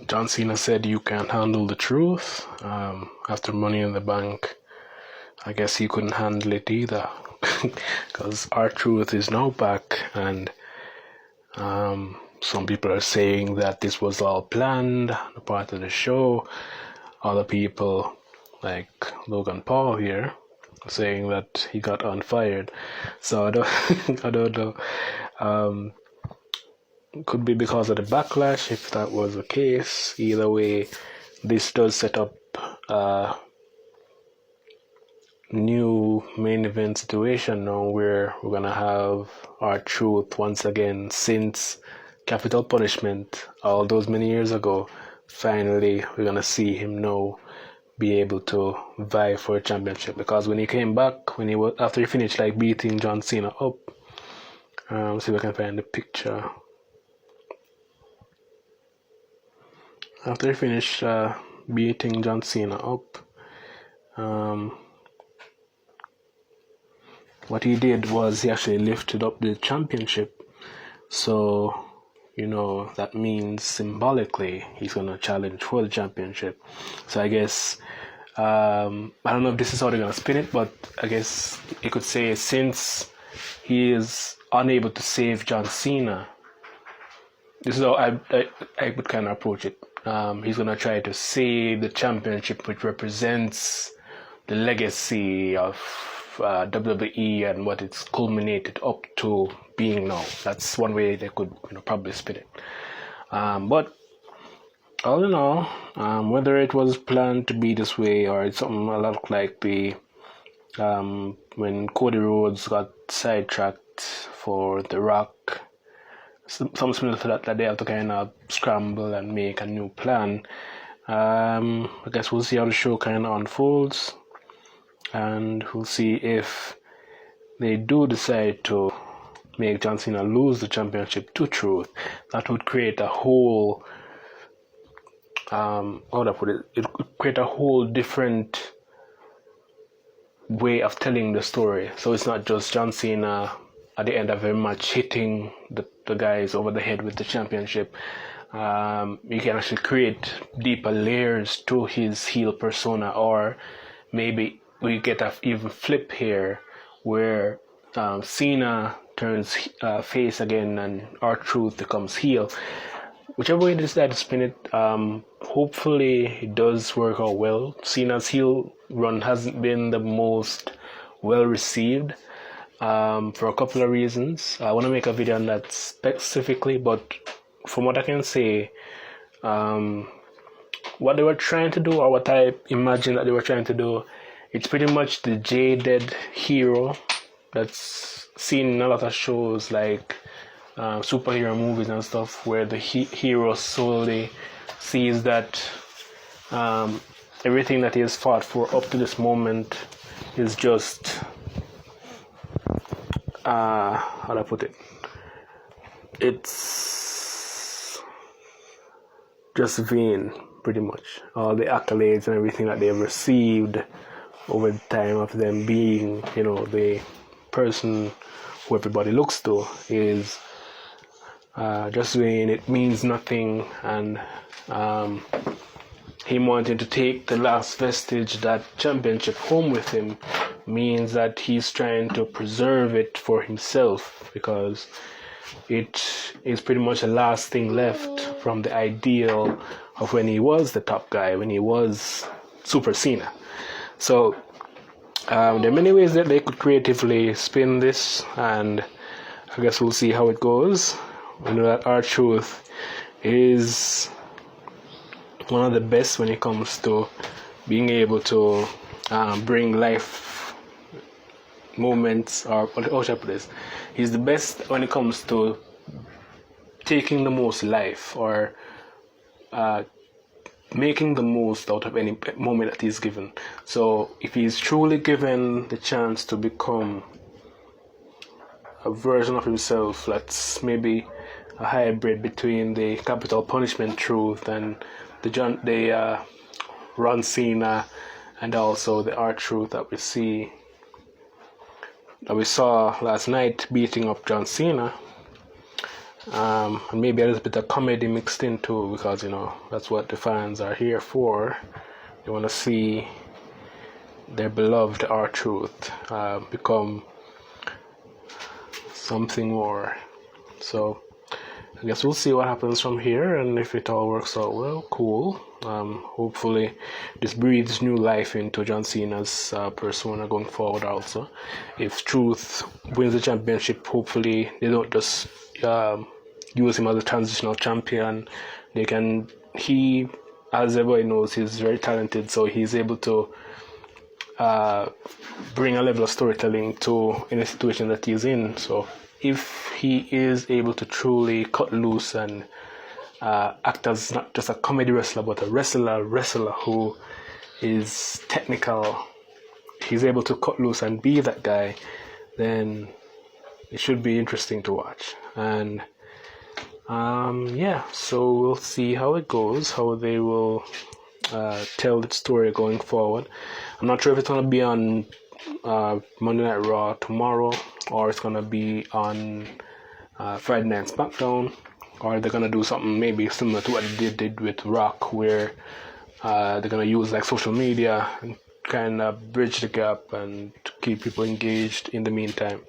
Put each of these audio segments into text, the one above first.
John Cena said you can't handle the truth. After Money in the Bank, I guess he couldn't handle it either, because R-Truth is now back, and some people are saying that this was all planned, a part of the show. Other people, like Logan Paul here, saying that he got unfired. So I don't, I don't know. Could be because of the backlash, if that was the case. Either way, this does set up a new main event situation now, where we're gonna have R-Truth once again, since Capital Punishment all those many years ago. Finally, we're gonna see him now be able to vie for a championship, because when he came back, when he was, after he finished like beating John Cena up, let's see if I can find the picture. After he finished beating John Cena up, what he did was he actually lifted up the championship. So, that means symbolically he's going to challenge for the championship. So I guess, I don't know if this is how they're going to spin it, but I guess you could say, since he is unable to save John Cena, this is how I would kind of approach it. He's going to try to save the championship, which represents the legacy of WWE and what it's culminated up to being now. That's one way they could probably spin it. But all in all, whether it was planned to be this way or it's something a lot like the when Cody Rhodes got sidetracked for The Rock, something similar to that they have to kind of scramble and make a new plan. I guess we'll see how the show kind of unfolds, and we'll see if they do decide to make John Cena lose the championship to Truth. That would create a whole how would I put it? It could create a whole different way of telling the story. So it's not just John Cena at the end of a match hitting the guys over the head with the championship. You can actually create deeper layers to his heel persona, or maybe we get a even flip here where Cena turns face again and R-Truth becomes heel. Whichever way they decide to spin it, hopefully it does work out well. Cena's heel run hasn't been the most well received for a couple of reasons. I want to make a video on that specifically, but from what I can say, what they were trying to do, or what I imagine that they were trying to do, it's pretty much the jaded hero that's seen in a lot of shows like superhero movies and stuff, where the hero solely sees that everything that he has fought for up to this moment is just how do I put it? It's just vain, pretty much. All the accolades and everything that they've received over the time of them being, the person who everybody looks to is just vain. It means nothing, and him wanting to take the last vestige, that championship, home with him means that he's trying to preserve it for himself, because it is pretty much the last thing left from the ideal of when he was the top guy, when he was Super Cena. So there are many ways that they could creatively spin this, and I guess we'll see how it goes. We know that R-Truth is one of the best when it comes to being able to bring life moments, or how should I put this? He's the best when it comes to taking the most life, or making the most out of any moment that he's given. So if he's truly given the chance to become a version of himself that's maybe a hybrid between the Capital Punishment Truth and the John Cena, and also the R-Truth that we saw last night beating up John Cena, And maybe a little bit of comedy mixed in too, because that's what the fans are here for. They want to see their beloved R-Truth become something more. So I guess we'll see what happens from here, and if it all works out well, cool. Hopefully this breathes new life into John Cena's persona going forward also. If Truth wins the championship, hopefully they don't just use him as a transitional champion. He, as everybody knows, he's very talented, so he's able to bring a level of storytelling to any situation that he's in. So if he is able to truly cut loose and act as not just a comedy wrestler, but a wrestler who is technical, he's able to cut loose and be that guy, then it should be interesting to watch. And so we'll see how it goes, how they will tell the story going forward. I'm not sure if it's going to be on Monday Night Raw tomorrow, or it's going to be on Friday Night SmackDown, or they're going to do something maybe similar to what they did with Rock, where they're going to use like social media and kind of bridge the gap and keep people engaged in the meantime.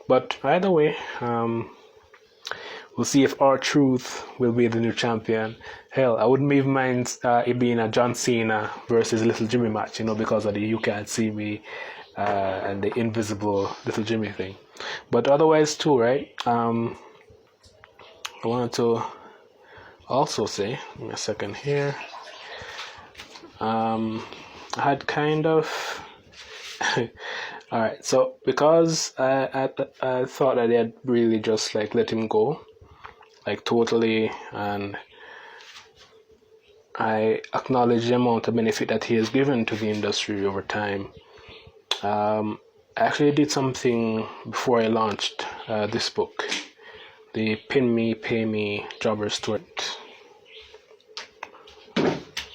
But either way, we'll see if R-Truth will be the new champion. Hell, I wouldn't even mind it being a John Cena versus Little Jimmy match, because of the You Can't See Me and the invisible Little Jimmy thing. But otherwise too, right? I wanted to also say, give me a second here. I had kind of... Alright, so because I thought that they had really just like let him go, like totally, and I acknowledge the amount of benefit that he has given to the industry over time. I actually did something before I launched this book, the Pin Me, Pay Me Jobber Story.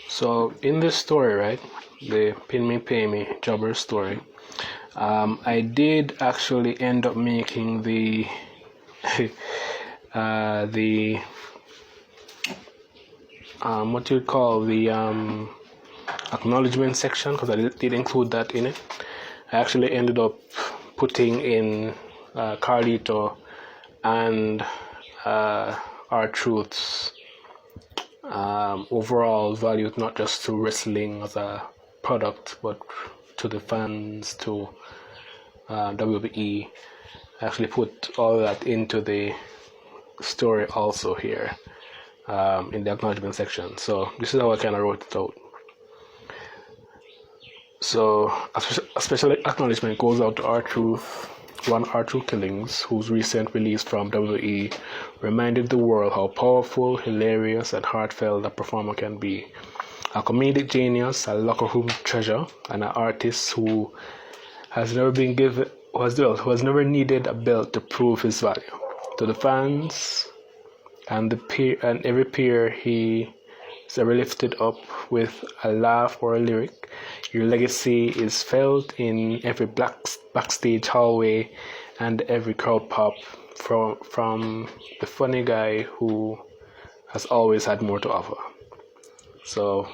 So in this story, right, the Pin Me, Pay Me Jobber Story, I did actually end up making the what you call the acknowledgement section, because I did include that in it. I actually ended up putting in Carlito and R-Truth's overall value, not just to wrestling as a product, but to the fans, to WWE. I actually put all that into the story also here in the acknowledgement section. So this is how I kind of wrote it out. So a special acknowledgement goes out to R-Truth, one R-Truth Killings, whose recent release from WWE reminded the world how powerful, hilarious, and heartfelt a performer can be. A comedic genius, a locker room treasure, and an artist who has never been given, who has never needed a belt to prove his value. To the fans and every peer he is ever lifted up with a laugh or a lyric, your legacy is felt in every backstage hallway and every crowd pop from the funny guy who has always had more to offer. So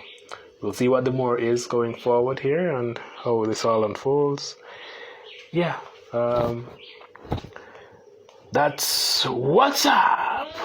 we'll see what the more is going forward here and how this all unfolds. Yeah, that's what's up.